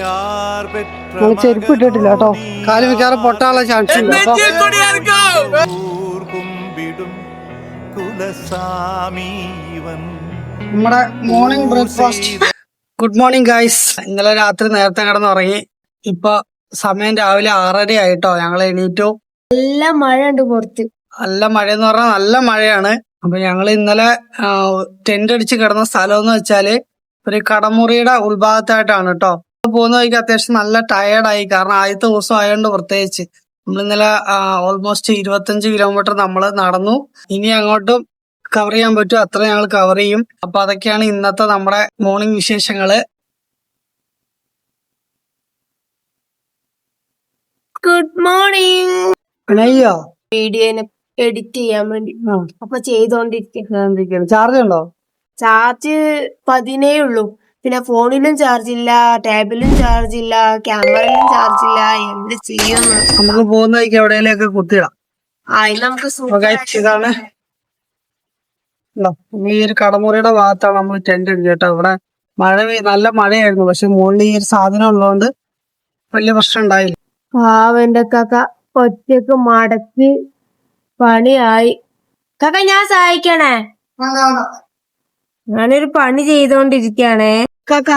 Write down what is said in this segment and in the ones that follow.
നമ്മൾ ചെരുപ്പ് ഇട്ടിട്ടില്ല കേട്ടോ. കാല് മിക്കാറ് പൊട്ടാനുള്ള ചാൻസ് ഉണ്ട്. നമ്മുടെ morning breakfast. Good morning guys. ഇന്നലെ രാത്രി നേരത്തെ കിടന്നുറങ്ങി. ഇപ്പൊ സമയം രാവിലെ 6:30 ആയിട്ടോ. ഞങ്ങൾ എണീറ്റു. നല്ല മഴ ഉണ്ട് പുറത്ത്. നല്ല മഴയെന്ന് പറഞ്ഞാൽ നല്ല മഴയാണ്. അപ്പൊ ഞങ്ങൾ ഇന്നലെ ടെന്റ് അടിച്ച് കിടന്ന സ്ഥലം എന്ന് വെച്ചാല് ഒരു കടമുറിയുടെ ഉൾഭാഗത്തായിട്ടാണ് കേട്ടോ. പോകുന്ന വഴിക്ക് അത്യാവശ്യം നല്ല ടയേർഡായി. കാരണം ആദ്യത്തെ ദിവസം ആയതുകൊണ്ട് പ്രത്യേകിച്ച് നമ്മൾ ഇന്നലെ ഓൾമോസ്റ്റ് 25 കിലോമീറ്റർ നമ്മൾ നടന്നു. ഇനി അങ്ങോട്ടും കവർ ചെയ്യാൻ പറ്റും അത്ര ഞങ്ങൾ കവർ ചെയ്യും. അപ്പൊ അതൊക്കെയാണ് ഇന്നത്തെ നമ്മുടെ മോർണിംഗ് വിശേഷങ്ങള്. Good morning. അയ്യോ, വീഡിയോനെ എഡിറ്റ് ചെയ്യാൻ വേണ്ടി അപ്പൊ ചെയ്തോണ്ടിരിക്കും. ചാർജ് ഉണ്ടോ? ചാർജ് 10 ഉള്ളൂ. പിന്നെ ഫോണിലും ചാർജ് ഇല്ല, ടാബിലും ചാർജ് ഇല്ല, ക്യാമറയിലും ചാർജ് ഇല്ല. എന്ത് ചെയ്യുന്നു? നമുക്ക് പോകുന്ന വഴിക്ക് എവിടെയെങ്കിലൊക്കെ കുത്തിയിടാം. നമുക്ക് ഇതാണ് ഈ ഒരു കടമുറിയുടെ ഭാഗത്താണ് നമ്മൾ ടെന്റ് അടിച്ചത് കേട്ടോ. ഇവിടെ നല്ല മഴയായിരുന്നു. പക്ഷെ മുകളിൽ ഈ ഒരു സാധനം ഉള്ളതുകൊണ്ട് വലിയ പ്രശ്നം ഉണ്ടായില്ല. പാവന്റെ കാക്ക ഒറ്റക്ക് മടക്കി പണിയായി. കാക്ക ഞാൻ സഹായിക്കണേ. ഞാനൊരു പണി ചെയ്തോണ്ടിരിക്കണേ. കാക്ക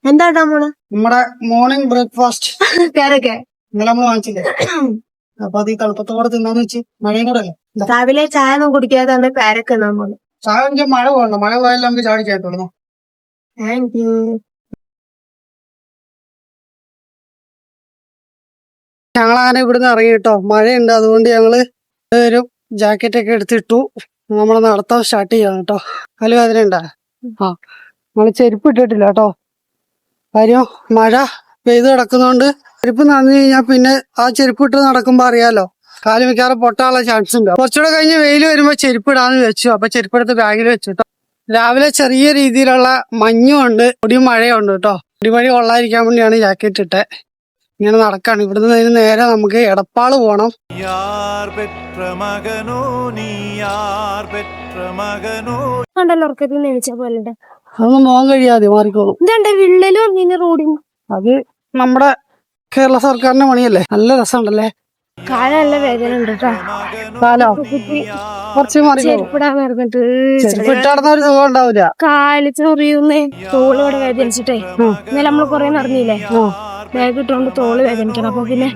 എന്താ മോള്? നമ്മുടെ മോർണിംഗ് ബ്രേക്ക്ഫാസ്റ്റ് പേരൊക്കെ ഇന്നലെ നമ്മൾ വാങ്ങിച്ചില്ലേ. അപ്പൊ അത് ഈ തണുപ്പത്തോടെ തിന്നാന്ന് വെച്ച് മഴയും കൂടെ അല്ലേ. രാവിലെ ചായ ഒന്നും കുടിക്കാതെ പേരൊക്കെ നമ്മള് ചായ കുടിക്കാൻ മഴ പോകണ്ട. മഴ പോയാലും നമുക്ക് ചാടി ചേർത്തോളൂ. Thank you. ഞങ്ങളങ്ങനെ ഇവിടുന്ന് ഇറങ്ങി കേട്ടോ. മഴയുണ്ട്, അതുകൊണ്ട് ഞങ്ങള് ഒരു ജാക്കറ്റ് ഒക്കെ എടുത്തിട്ടു. നമ്മള് നടത്താൻ സ്റ്റാർട്ട് ചെയ്യാം കേട്ടോ. കാല് വേദന ഉണ്ടാ? നമ്മള് ചെരുപ്പ് ഇട്ടിട്ടില്ല കേട്ടോ. കാര്യം മഴ പെയ്ത് കിടക്കുന്നോണ്ട് ചെരുപ്പ് നനഞ്ഞു കഴിഞ്ഞാൽ പിന്നെ ആ ചെരുപ്പ് ഇട്ട് നടക്കുമ്പോ അറിയാലോ, കാല് മിക്കാറ് പൊട്ടാനുള്ള ചാൻസ് ഉണ്ട്. കുറച്ചുകൂടെ കഴിഞ്ഞ് വെയിൽ വരുമ്പോ ചെരുപ്പ് ഇടാന്ന് വെച്ചു. അപ്പൊ ചെരുപ്പ് എടുത്ത് ബാഗിൽ വെച്ചു കേട്ടോ. രാവിലെ ചെറിയ രീതിയിലുള്ള മഞ്ഞും ഉണ്ട്, പൊടിയും മഴയുണ്ട് കേട്ടോ. പൊടിമഴ കൊള്ളാതിരിക്കാൻ വേണ്ടിയാണ് ജാക്കറ്റ് ഇട്ടെ. ഇങ്ങനെ നടക്കാണ്. ഇവിടുന്ന് നേരെ നമുക്ക് എടപ്പാള് പോണം. അതൊന്നും പോകാൻ കഴിയാതെ മാറിക്കോളും. അത് നമ്മുടെ കേരള സർക്കാരിന്റെ പണിയല്ലേ. നല്ല രസമുണ്ടല്ലേ. കാല വേദന ഉണ്ട് കേട്ടോ. കാലോ കുറച്ച് മാറിക്കോളും. ചെരുപ്പ് ഇട്ടാടുന്ന ഒരു സുഖം ഉണ്ടാവില്ല. കാല് ചൊറിയുന്നേ. തോള് ഇവിടെ വേദനിച്ചിട്ടേ. ഇന്നലെ നമ്മള് കൊറേ നടന്നില്ലേ, ബാഗ് ഇട്ടോണ്ട് തോള് വേദനിക്കണം. അപ്പൊ പിന്നെ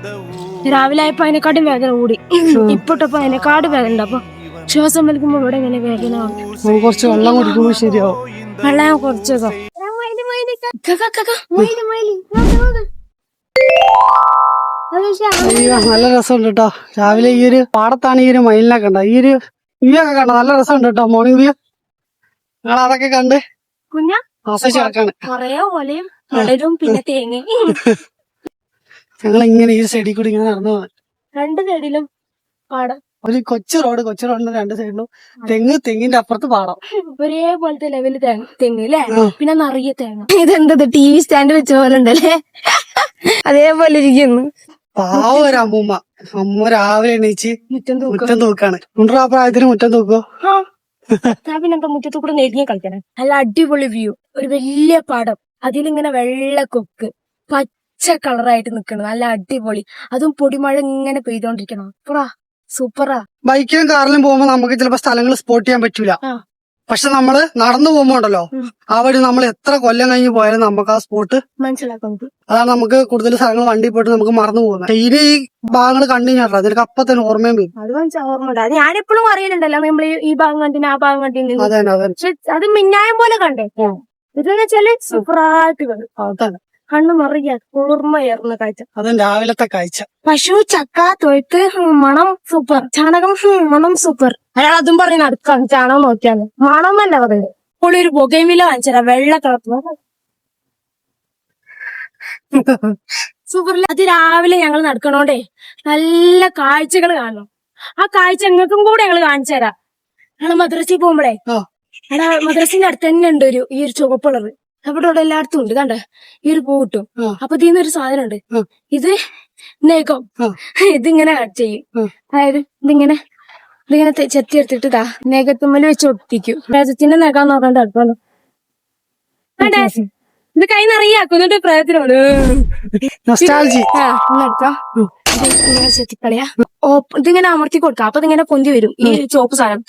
രാവിലെ ആയപ്പോ അതിനെക്കാട്ടും വേദന കൂടി. ഇപ്പോട്ടപ്പോ അതിനെക്കാട് വേദന ഉണ്ട്. അപ്പൊ ശ്വാസം വലിക്കുമ്പോ ഇവിടെ ഇങ്ങനെ വേദന. കുറച്ച് വെള്ളം കുടിക്കുമ്പോ ശരിയാവും. വെള്ളം കുറച്ചതോ. നല്ല രസമുണ്ട് കേട്ടോ. രാവിലെ ഈ ഒരു പാടത്താണ് ഈ ഒരു മയിലിനെ കണ്ട. ഈ ഒരു വ്യൂ ഒക്കെ കണ്ട. നല്ല രസമുണ്ട് കേട്ടോ മോർണിംഗ് വ്യൂ. ഞങ്ങൾ അതൊക്കെ കണ്ട് ആസ്വദിച്ചടക്കാണ്. പിന്നെ തേങ്ങ ഞങ്ങൾ ഇങ്ങനെ ഈ സൈഡിൽ കൂടി ഇങ്ങനെ നടന്നു പോകാൻ. 2 സൈഡിലും പാടം. ഒരു കൊച്ചു റോഡിന്റെ 2 സൈഡിലും തെങ്ങിന്റെ അപ്പുറത്ത് പാടം. ഒരേപോലത്തെ ലെവല് തെങ്ങ് അല്ലേ. പിന്നെ നിറയെ തേങ്ങ. ഇതെന്തത് TV സ്റ്റാൻഡ് വെച്ച പോലെ ഉണ്ടല്ലേ. അതേപോലെ ഇരിക്കുന്നു. പാവം ഒരു അമ്മ രാവിലെ എണീച്ച് മുറ്റം തൂക്കാണ്. ആ പ്രായത്തിന് മുറ്റം തൂക്കോ? പിന്നെന്താ മുറ്റത്ത് കൂടെ നെരിഞ്ഞ കളിക്കണം. നല്ല അടിപൊളി വ്യൂ. ഒരു വലിയ പാടം, അതിലിങ്ങനെ വെള്ള കൊക്ക് പച്ച കളറായിട്ട് നിക്കണം. നല്ല അടിപൊളി. അതും പൊടിമഴ ഇങ്ങനെ പെയ്തോണ്ടിരിക്കണം. സൂപ്പറാ. ബൈക്കിലും കാറിലും പോകുമ്പോ നമുക്ക് ചിലപ്പോ സ്ഥലങ്ങൾ സ്പോട്ട് ചെയ്യാൻ പറ്റൂല. പക്ഷെ നമ്മള് നടന്നു പോകുമ്പോ ഉണ്ടല്ലോ, ആ വഴി നമ്മൾ എത്ര കൊല്ലം കഴിഞ്ഞ് പോയാലും നമുക്ക് ആ സ്പോട്ട് മനസ്സിലാക്കാം. അതാണ് നമുക്ക് കൂടുതൽ സ്ഥലങ്ങൾ വണ്ടി പോയിട്ട് നമുക്ക് മറന്നു പോകുന്നത്. ഇനി ഈ ഭാഗങ്ങൾ കണ്ടു കഴിഞ്ഞാൽ അതിനൊക്കെ അപ്പൊ തന്നെ ഓർമ്മയും വരും. അത് ഓർമ്മ. അത് ഞാനെപ്പോഴും അറിയുന്നുണ്ടല്ലോ, നമ്മൾ ഈ ഭാഗം കണ്ടിന് ആ ഭാഗം കണ്ടിന്. അതെ. അത് മിന്നായം പോലെ കണ്ടേ. ഇതെന്ന് വെച്ചാല് സൂപ്പറായിട്ട് കണ്ടു. അതാണ് കണ്ണു മറിയ കുളിർമയേറുന്ന കാഴ്ച. അതും രാവിലത്തെ കാഴ്ച. പശു, ചക്ക, തൊഴുത്ത്, മണം സൂപ്പർ. ചാണകം മണം സൂപ്പർ. അയാൾ അതും പറഞ്ഞ് നടക്കാണ്. ചാണകം നോക്കിയാന്ന് മണം എന്നല്ല പറയുന്നത്. ഇപ്പോൾ ഒരു പുകയില വാങ്ങിച്ചാ വെള്ള കളർ സൂപ്പറിൽ. അത് രാവിലെ ഞങ്ങൾ നടക്കണോണ്ടേ നല്ല കാഴ്ചകൾ കാണണം. ആ കാഴ്ച എങ്ങൾക്കും കൂടെ ഞങ്ങൾ കാണിച്ചു തരാം. ഞങ്ങൾ മദ്രസയിൽ പോകുമ്പോഴേ എടാ മദ്രസിന്റെ അടുത്ത് തന്നെ ഉണ്ട് ഈ ഒരു ചുവപ്പുള്ളത്. അവിടെ എല്ലായിടത്തും ഉണ്ട്. കണ്ട ഈ ഒരു പൂ കിട്ടും. അപ്പൊ ഇതിന്നൊരു സാധനം ഉണ്ട്. ഇത് നെയ്കം. ഇതിങ്ങനെ കട്ട് ചെയ്യും. അതായത് ഇതിങ്ങനെ ചെത്തി എടുത്തിട്ട് ഇതാ നെഗത്തുമ്മല് വെച്ച് ഒട്ടിക്കും. രജത്തിന്റെ നെഗാന്ന് പറഞ്ഞിട്ട് അടുപ്പല്ലോ. ഇത് കൈ നിറയാക്കും എന്നിട്ട് പ്രയത്തിനോട് നൊസ്റ്റാൾജി. ഇങ്ങനെ ചെത്തിക്കളയാ. ഇതിങ്ങനെ അമർത്തി കൊടുക്കാം. അപ്പൊ ഇതിങ്ങനെ പൊന്തി വരും ഈ ചോപ്പ് സാധനം.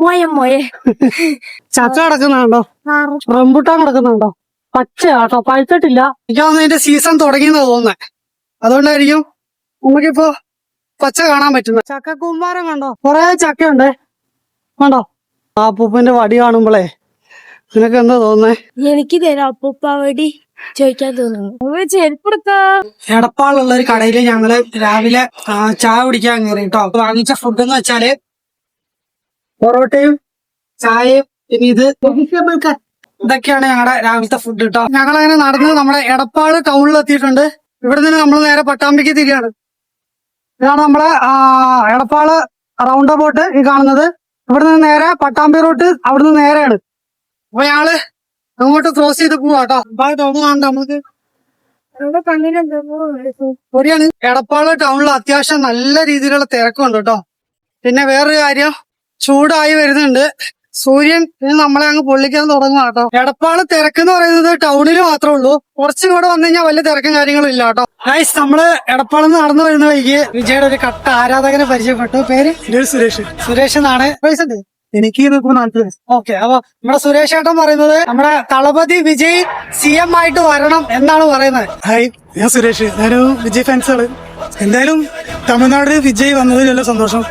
മോയെ ചക്ക കിടക്കുന്നുണ്ടോ? റംബുട്ടാൻ കിടക്കുന്നുണ്ടോ? പച്ചയാട്ടോ, പഴുത്തിട്ടില്ല. എനിക്ക് തോന്നുന്നു ഇതിന്റെ സീസൺ തുടങ്ങിയെന്നാ തോന്നുന്നത്. അതുകൊണ്ടായിരിക്കും നമുക്കിപ്പോ പച്ച കാണാൻ പറ്റുന്നത്. ചക്ക കൂമ്പാരം കണ്ടോ? കൊറേ ചക്കയുണ്ട് കണ്ടോ? ആ പൂപ്പിന്റെ വടി കാണുമ്പോളേ നിനക്ക് എന്താ തോന്നുന്നേ? എനിക്ക് തരാം അപ്പൂപ്പാവടി ചോദിക്കാൻ തോന്നുന്നു. ചെരുപ്പെടുക്കാ. എടപ്പാളുള്ള ഒരു കടയില് ഞങ്ങള് രാവിലെ ചായ കുടിക്കാൻ കയറി കേട്ടോ. വാങ്ങിച്ച ഫുഡ് എന്ന് വെച്ചാല് പൊറോട്ടയും ചായയും പിന്നെ ഇത് വെജിറ്റബിൾ കട്ട്, ഇതൊക്കെയാണ് ഞങ്ങളുടെ രാവിലത്തെ ഫുഡ് കേട്ടോ. ഞങ്ങളങ്ങനെ നടന്ന് നമ്മുടെ എടപ്പാള് ടൗണിൽ എത്തിയിട്ടുണ്ട്. ഇവിടെ നിന്ന് നമ്മൾ നേരെ പട്ടാമ്പിക്ക് തിരിയാണ്. ഇതാണ് നമ്മളെ എടപ്പാള് റൗണ്ട് അബൌട്ട് ഈ കാണുന്നത്. ഇവിടെ നിന്ന് നേരെ പട്ടാമ്പി റൂട്ട് അവിടെ നിന്ന് നേരെയാണ്. അപ്പൊ ഞങ്ങള് അങ്ങോട്ട് ക്രോസ് ചെയ്ത് പോവാ കേട്ടോ. ടൗൺ നമുക്ക് പൊടിയാണ്. എടപ്പാള് ടൗണിൽ അത്യാവശ്യം നല്ല രീതിയിലുള്ള തിരക്കുണ്ട് കേട്ടോ. പിന്നെ വേറൊരു കാര്യം, ചൂടായി വരുന്നുണ്ട്. സൂര്യൻ നമ്മളെ അങ്ങ് പൊള്ളിക്കാൻ തുടങ്ങുക കേട്ടോ. എടപ്പാള് തിരക്കെന്ന് പറയുന്നത് ടൗണിൽ മാത്രമേ ഉള്ളൂ. കുറച്ചും കൂടെ വന്നു കഴിഞ്ഞാൽ വലിയ തിരക്കും കാര്യങ്ങളും ഇല്ല കേട്ടോ. ഗൈസ്, നമ്മള് എടപ്പാളിന്ന് നടന്നു വരുന്ന വഴിക്ക് വിജയുടെ ഒരു കട്ട ആരാധകനെ പരിചയപ്പെട്ടു. പേര് സുരേഷ് എന്നാണ്. വയസ്സുണ്ട് എനിക്ക്. ഓക്കെ, അപ്പൊ നമ്മുടെ സുരേഷ് ഏട്ടൻ പറയുന്നത് നമ്മുടെ തളപതി വിജയ് CM ആയിട്ട് വരണം എന്നാണ് പറയുന്നത്. ഹായ്, ഞാൻ സുരേഷ്. ഞാനൊരു വിജയ് ഫാൻസാണ്. എന്തായാലും തമിഴ്നാട് വിജയ് വന്നതിൽ നല്ല സന്തോഷം.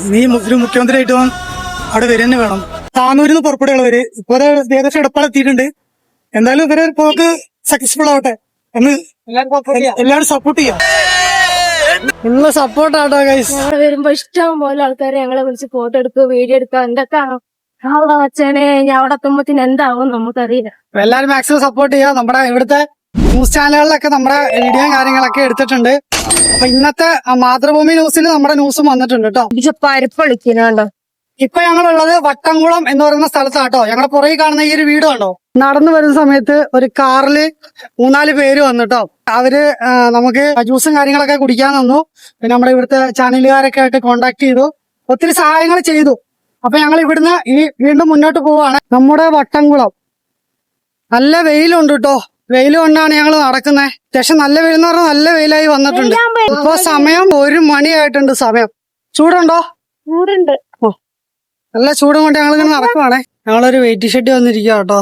ഇനി ഒരു മുഖ്യമന്ത്രിയായിട്ട് അവിടെ വരെ തന്നെ വേണം. താനൂരിന്ന് പുറപ്പെടുകയുള്ളവര് ഇപ്പൊ ഏകദേശം എടപ്പാൾ എത്തിയിട്ടുണ്ട്. എന്തായാലും ഇവരെ പോക്ക് സക്സസ്ഫുൾ ആവട്ടെ എന്ന് എല്ലാവരും സപ്പോർട്ട് ചെയ്യാം. ഫുള്ള് സപ്പോർട്ടാട്ടോ ഗൈസ്. ഞങ്ങള് വരുമ്പോ ഇഷ്ടം പോലെ ആൾക്കാരെ ഞങ്ങളെ വിളിച്ച് ഫോട്ടോ എടുക്കുക, വീഡിയോ എടുക്കുക, എന്തൊക്കെ അച്ഛനെ ഞാൻ അവിടെ എത്തുമ്പത്തിന് എന്താവും നമുക്കറിയില്ല. എല്ലാരും മാക്സിമം സപ്പോർട്ട് ചെയ്യാം. നമ്മുടെ ഇവിടുത്തെ ന്യൂസ് ചാനലുകളിലൊക്കെ നമ്മുടെ വീഡിയോയും കാര്യങ്ങളൊക്കെ എടുത്തിട്ടുണ്ട്. അപ്പൊ ഇന്നത്തെ മാതൃഭൂമി ന്യൂസിൽ നമ്മുടെ ന്യൂസും വന്നിട്ടുണ്ട് കേട്ടോ. പരിപ്പൊളിക്കുന്നുണ്ടോ? ഇപ്പൊ ഞങ്ങളുള്ളത് വട്ടംകുളം എന്ന് പറയുന്ന സ്ഥലത്താട്ടോ. ഞങ്ങളുടെ പുറകെ കാണുന്ന ഈ ഒരു വീട് കണ്ടോ? നടന്നു വരുന്ന സമയത്ത് ഒരു കാറില് 3-4 പേര് വന്നിട്ടോ. അവര് നമുക്ക് ജ്യൂസും കാര്യങ്ങളൊക്കെ കുടിക്കാൻ തന്നു. പിന്നെ നമ്മുടെ ഇവിടുത്തെ ചാനലുകാരൊക്കെ ആയിട്ട് കോണ്ടാക്ട് ചെയ്തു, ഒത്തിരി സഹായങ്ങൾ ചെയ്തു. അപ്പൊ ഞങ്ങൾ ഇവിടുന്ന് വീണ്ടും മുന്നോട്ട് പോവാണ്. നമ്മുടെ വട്ടംകുളം നല്ല വെയിലുണ്ട് കേട്ടോ. വെയിൽ കൊണ്ടാണ് ഞങ്ങൾ നടക്കുന്നത്. അത്യാവശ്യം നല്ല വെയിൽ എന്ന് പറഞ്ഞാൽ നല്ല വെയിലായി വന്നിട്ടുണ്ട്. ഇപ്പൊ സമയം 1 മണിയായിട്ടുണ്ട്. സമയം ചൂടുണ്ടോ? ചൂടുണ്ട്. നല്ല ചൂടും കൊണ്ട് ഞങ്ങളിങ്ങനെ നടക്കുവാണേ. ഞങ്ങളൊരു വെയിറ്റ് ഷെഡ് വന്നിരിക്കുക കേട്ടോ.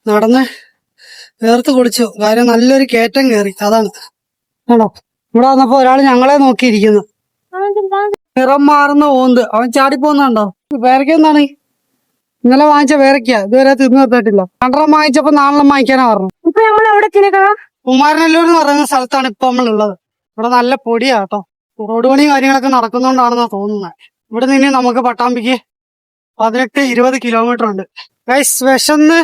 നടന്ന് വേർത്ത് കുളിച്ചു. കാര്യം നല്ലൊരു കയറ്റം കയറി. അതാണ് ആണോ. ഇവിടെ വന്നപ്പോ ഒരാൾ ഞങ്ങളെ നോക്കിയിരിക്കുന്നു. നിറം മാറുന്ന ഓന്ത്. അവൻ ചാടിപ്പോന്നുണ്ടോ? പേരക്ക എന്താണ്? ഇന്നലെ വാങ്ങിച്ച പേരക്ക ഇതുവരെ തിന്നു നിർത്തിയിട്ടില്ല. 2 വാങ്ങിച്ചപ്പോ 4 വാങ്ങിക്കാനാ പറഞ്ഞു. ഇപ്പൊ നമ്മൾ എവിടെ കുമാരനെല്ലൂർ എന്ന് പറയുന്ന സ്ഥലത്താണ് ഇപ്പൊ നമ്മളുള്ളത്. ഇവിടെ നല്ല പൊടിയാ കേട്ടോ. റോഡ് പണി കാര്യങ്ങളൊക്കെ നടക്കുന്നോണ്ടാണെന്നാ തോന്നുന്നത്. ഇവിടെ നിന്ന് നമുക്ക് പട്ടാമ്പിക്ക് 18-20 കിലോമീറ്റർ ഉണ്ട്. ഗൈസ്, വിശന്ന്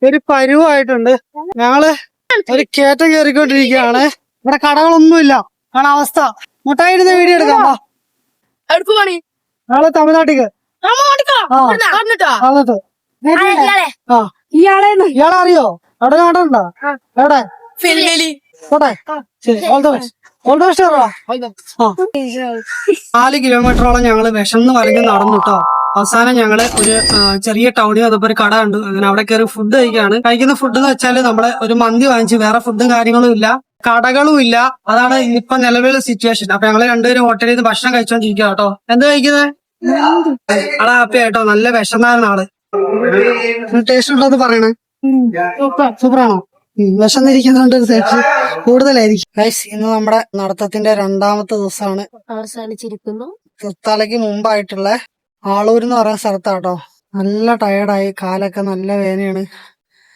ഒരു പരുവായിട്ടുണ്ട്. ഞങ്ങള് ഒരു കയറ്റം കയറിക്കൊണ്ടിരിക്കുകയാണ്. ഇവിടെ കടകളൊന്നുമില്ല. ആണ് അവസ്ഥ. മുട്ടായിരുന്ന വീഡിയോ എടുക്കാം. ഞങ്ങള് തമിഴ്നാട്ടിക്ക് ഇയാളെ അറിയോ? അവിടെ നാടുണ്ടോ? എവിടെ? ഓട്ടെ. ശരി, ഓൾ ദ ബെസ്റ്റ്. 4 കിലോമീറ്ററോളം ഞങ്ങള് വിശന്ന് വരഞ്ഞ് നടന്നിട്ടോ. അവസാനം ഞങ്ങള് ഒരു ചെറിയ ടൗണിൽ അതപ്പോ ഒരു കട ഉണ്ട്. അങ്ങനെ അവിടെ കയറി ഫുഡ് കഴിക്കുകയാണ്. കഴിക്കുന്ന ഫുഡ് എന്ന് വെച്ചാല് നമ്മള് ഒരു മന്തി വാങ്ങിച്ചു. വേറെ ഫുഡും കാര്യങ്ങളും ഇല്ല, കടകളും ഇല്ല. അതാണ് ഇപ്പൊ നിലവിലുള്ള സിറ്റുവേഷൻ. അപ്പൊ ഞങ്ങള് രണ്ടുപേരും ഹോട്ടലിൽ നിന്ന് ഭക്ഷണം കഴിച്ചോണ്ടിരിക്കുക കേട്ടോ. എന്താ കഴിക്കുന്നത്? ആളെ ഹാപ്പി ആയിട്ടോ. നല്ല വിശന്നാണ് ആള്. ടേസ്റ്റ് ഉണ്ടോന്ന് പറയണേ. സൂപ്പറാണോ? വിശന്നിരിക്കുന്നതുകൊണ്ട് ഒരു ടേസ്റ്റ് കൂടുതലായിരിക്കും. ഗൈസ്, ഇന്ന് നമ്മുടെ നടത്തത്തിന്റെ 2ാമത്തെ ദിവസമാണ്. അവസാനിച്ചിരിക്കുന്നു. തൃത്താലയ്ക്ക് മുമ്പായിട്ടുള്ള ആളൂർ എന്ന് പറയുന്ന സ്ഥലത്താട്ടോ. നല്ല ടയർഡായി, കാലൊക്കെ നല്ല വേദനയാണ്.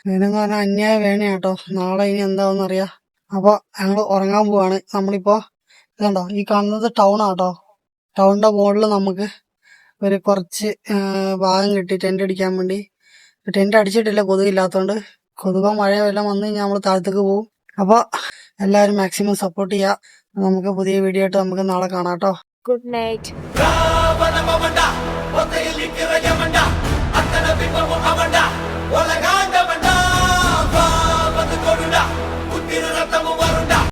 വേദന പറഞ്ഞാൽ അന്യായ വേദനയാട്ടോ. നാളെ ഇനി എന്താവെന്ന് അറിയാം. അപ്പൊ ഞങ്ങൾ ഉറങ്ങാൻ പോവാണ്. നമ്മളിപ്പോ ഇതുണ്ടോ, ഈ കാണുന്നത് ടൗൺ ആട്ടോ. ടൗണിന്റെ മുകളിൽ നമുക്ക് ഒരു കുറച്ച് ഭാഗം കിട്ടി ടെന്റ് അടിക്കാൻ വേണ്ടി. ടെന്റ് അടിച്ചിട്ടില്ല, കൊതുകില്ലാത്തോണ്ട്. കൊതുകോ മഴയോ എല്ലാം വന്നു കഴിഞ്ഞാൽ നമ്മൾ താഴത്തേക്ക് പോകും. അപ്പൊ എല്ലാവരും മാക്സിമം സപ്പോർട്ട് ചെയ്യാം. നമുക്ക് പുതിയ വീഡിയോ ആയിട്ട് നമുക്ക് നാളെ കാണാം കേട്ടോ. Good night. ஒத்தையில் நிற்கிற யமண்டா அத்தனை பிம்பமும் அவண்டா உலகாண்டவண்டா